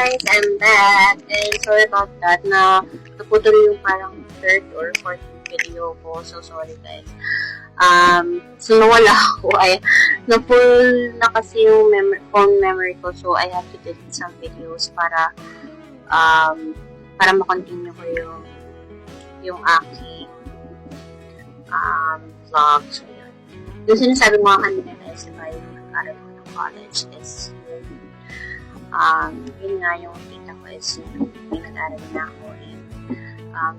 guys! I'm back! And sorry about that na naputol yung parang third or fourth video ko. So sorry guys. So nawala ako ay na-full na kasi yung phone memory ko. So I have to delete some videos para ma-continue ko yung aking vlog. So yun. Yung sinasabi ko nga kanina guys, diba yung nag-aral ko ng college is yun nga yung tita ko is yung nag-aral na ako and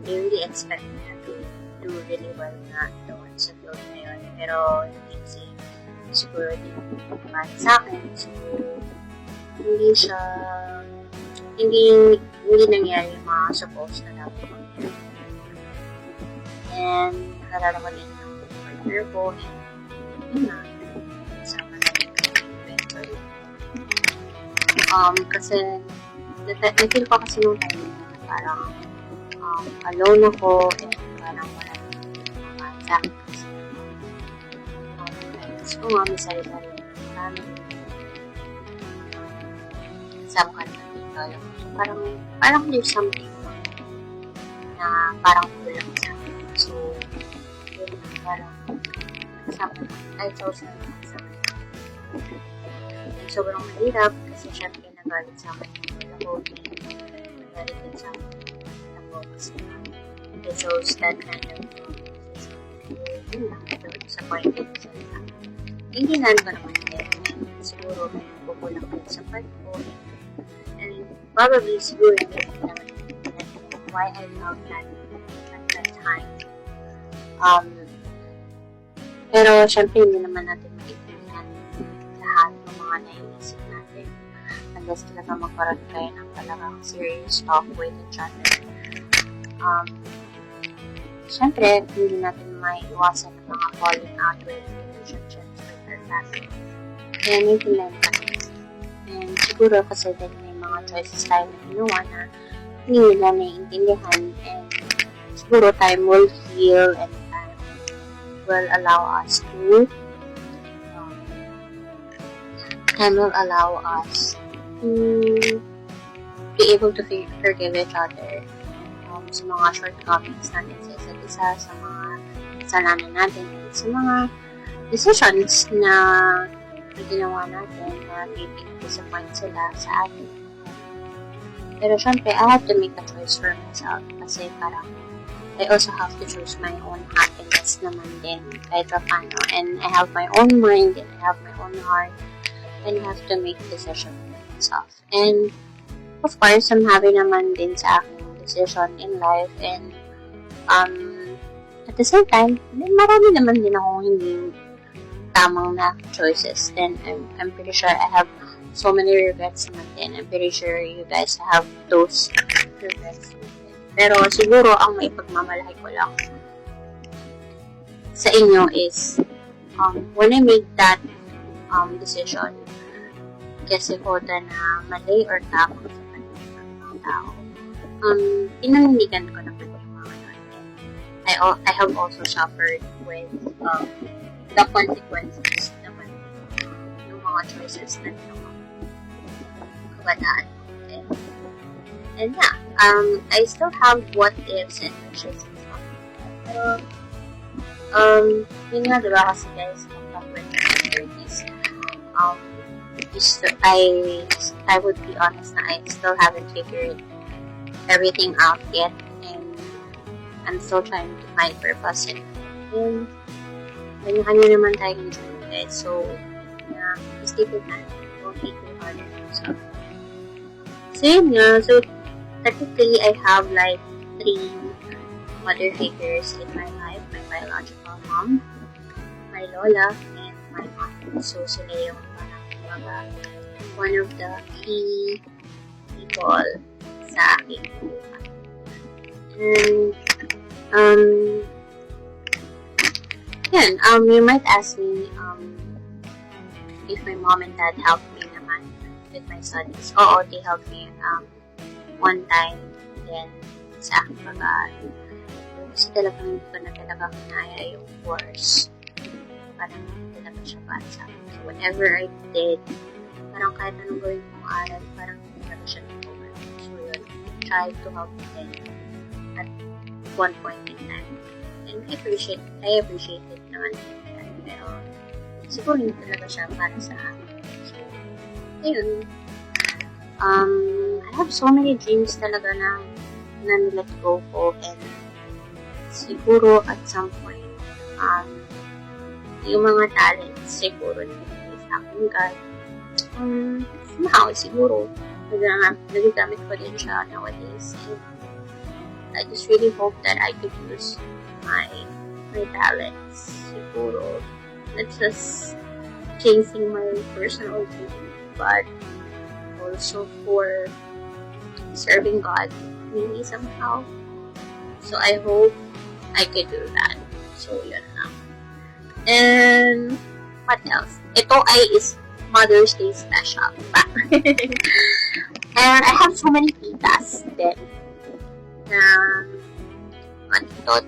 they really expect me to do really well na doon sa field na yun. Pero hindi kasi siguro din para sa akin. So hindi nangyari yung mga supposed na dapat ko. And nakalala ko din yung partner ko and yun na sama natin eventually. Kasi na-feel ko kasi yung time na parang alone ako and parang wala naman sa akin kasi gusto ko nga may sarili-sarili na kasama ka naman dito. So parang there's something na parang kulang sa akin. So yun na parang I chose na kasama. Sobrang mahirap kasi syempre nagalit sa akin yung nag-holding, nagalit din sa akin ako kasi I chose that kind of yun lang, disappointed sila sa akin. Hindi na ko naman din and siguro may kukulang din sa part ko and probably siguro hindi naman why I felt that at that time. Pero syempre hindi naman natin maintindihan lahat ng mga naiisip natin unless talaga magkaroon kayo ng talagang serious talk with each other. Syempre, hindi natin maiiwasan ng mga falling out with relationships with our family. Kaya naiintindihan kami. And siguro kasi din may mga choices tayo na ginawa na hindi nila naiintindihan and siguro time will heal and time will allow us to be able to forgive each other sa mga shortcomings natin sa isa't isa, sa mga kasalanan natin, sa mga decisions na ginawa natin na maybe disappoint sila sa atin. Pero syempre, I have to make a choice for myself kasi parang I also have to choose my own happiness naman din kahit pa paano. And I have my own mind and I have my own heart and I have to make decision for myself. And of course, I'm happy naman din sa aking decision in life and at the same time, marami naman din akong hindi tamang na choices and I'm pretty sure I have so many regrets naman din. I'm pretty sure you guys have those regrets naman din. Pero siguro ang maipagmamalahay ko lang sa inyo is when I made that decision kasi ko na mali or tama sa mga tao, pinanindigan ko naman yung mga yun. I have also suffered with the consequences naman yung mga choices na ginawa kabataan. And yeah, I still have what ifs and wishes and stuff. Pero, yun nga diba kasi guys, when I'm 30s, I would be honest na I still haven't figured everything out yet and I'm still trying to find purpose in it. And kanya-kanya naman tayong journey guys. So, yeah, just keep it in mind. Don't be too hard on yourself. So, yun nga. So, technically, I have like 3 mother figures in my life. My biological mom, my lola, and my aunt. So, sila yung parang one of the key people sa aking buhay. And, you might ask me, if my mom and dad helped me naman with my studies. Oo, they helped me, one time, then, sa aking pag-aaral. Kasi talagang hindi ko na talaga kinaya yung course. Parang hindi talaga siya para sa akin. So, whatever I did, parang kahit anong gawin kong aral, parang hindi talaga siya nag-over tried to help them at one point in time. And I appreciate it naman. Pero, siguro hindi talaga siya para sa akin. So, ayun. I have so many dreams talaga na let go ko, and siguro at some point, yung mga talents siguro nilagay sa akin God. Somehow, siguro, nagagamit ko din siya nowadays. And I just really hope that I could use my talents. Siguro, not just chasing my personal dream, but also for serving God, maybe somehow. So I hope I could do that. So yun lang. And what else? Ito is Mother's Day special. And I have so many titas din na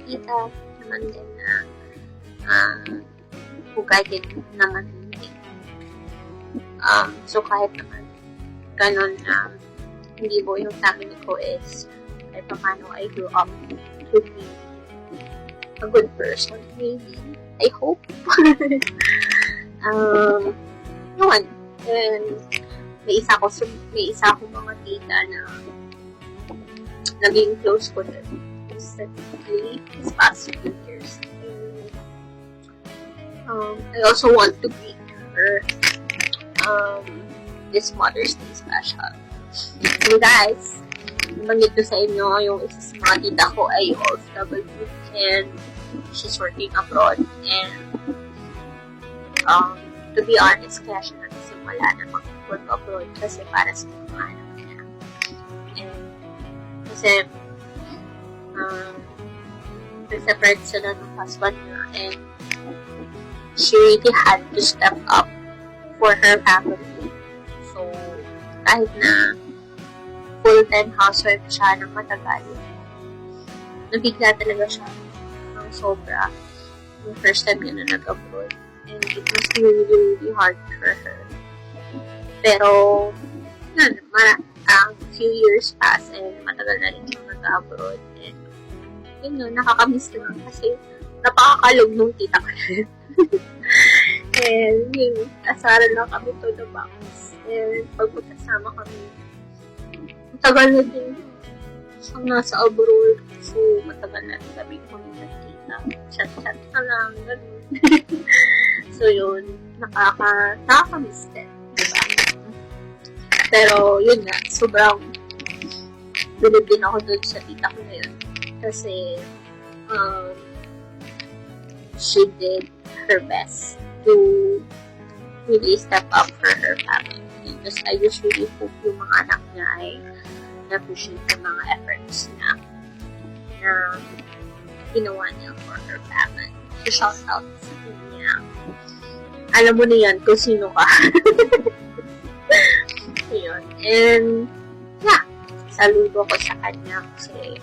tita naman din na hugay din naman din. So kahit naman ganon na hindi mo yung family ko is kahit paano I grew up to be a good person, maybe. I hope. Yun. And may isa akong mga tita na naging close ko din. Recently, this past few years. And, I also want to greet her this Mother's Day special. So guys, banggit ko sa inyo, yung isa sa mga tita ko ay OFW and she's working abroad. And to be honest, kaya siya nagsimula na mag-work abroad kasi para sa mga anak niya. And kasi nag-separate sila ng husband niya, and she really had to step up for her family. So, kahit na full-time housewife siya ng matagal, nabigla talaga siya ng sobra yung first time niya na nag-abroad. And it was really, really hard for her. Pero, few years pass and matagal na rin siyang nag-abroad. And, yun, nakakamiss na kasi napakakalog nung tita ko. And, yun, asaran lang kami to the box. And, pag magkasama kami, matagal na din siyang nasa abroad. So, matagal na rin kami kami nagkita. Chat-chat na lang, gano'n. So, yun, nakakamiss din. Diba? Pero, yun nga, sobrang bilib din ako dun sa tita ko ngayon. Kasi, she did her best to really step up for her family. And I just really hope yung mga anak niya ay na-appreciate yung mga efforts na ginawa niya for her family. So, shout out sa kanya. Alam mo na yan kung sino ka. Yun. And, yeah, saludo ko sa kanya kasi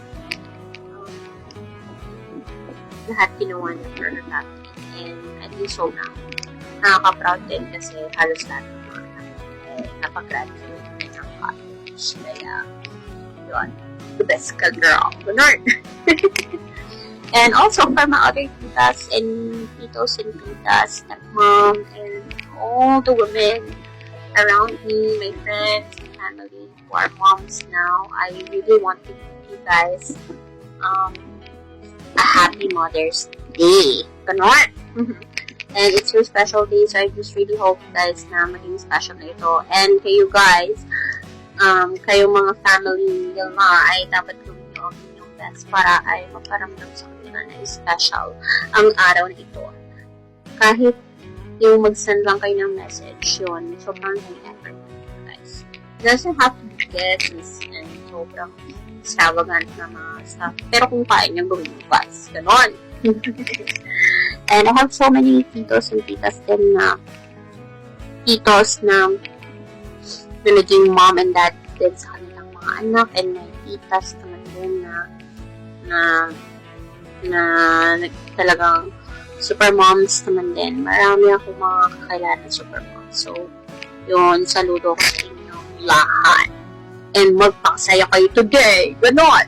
lahat ginawa niya for her family. And I think so na nakaka-proud din kasi halos lahat ng mga anak napag-graduate ng college. Kaya, yun, the best ka girl. Ganun. And also for my other titas and titos and titas, stepmom, and all the women around me, my friends and family who are moms now, I really want to give you guys a happy Mother's Day. Ganon. And it's your special day, so I just really hope guys na maging special na ito. And kayo guys, kayong mga family nyo ay dapat gawin nyo ang inyong best para ay maparamdam sa kanila na special ang araw na ito. Kahit yung mag-send lang kayo ng message, yun, sobrang high effort guys. It doesn't have to be guesses and sobrang extravagant na mga stuff. Pero kung kaya nyo gawin yung guys, ganon. And I have so many titos and titas din na titos na naging mom and dad din sa kanilang mga anak, and my titas naman din na talagang super moms naman din. Marami akong mga kakilala super moms. So, yun, saludo ko sa inyong lahat. and magpakasaya kayo today. Ganon.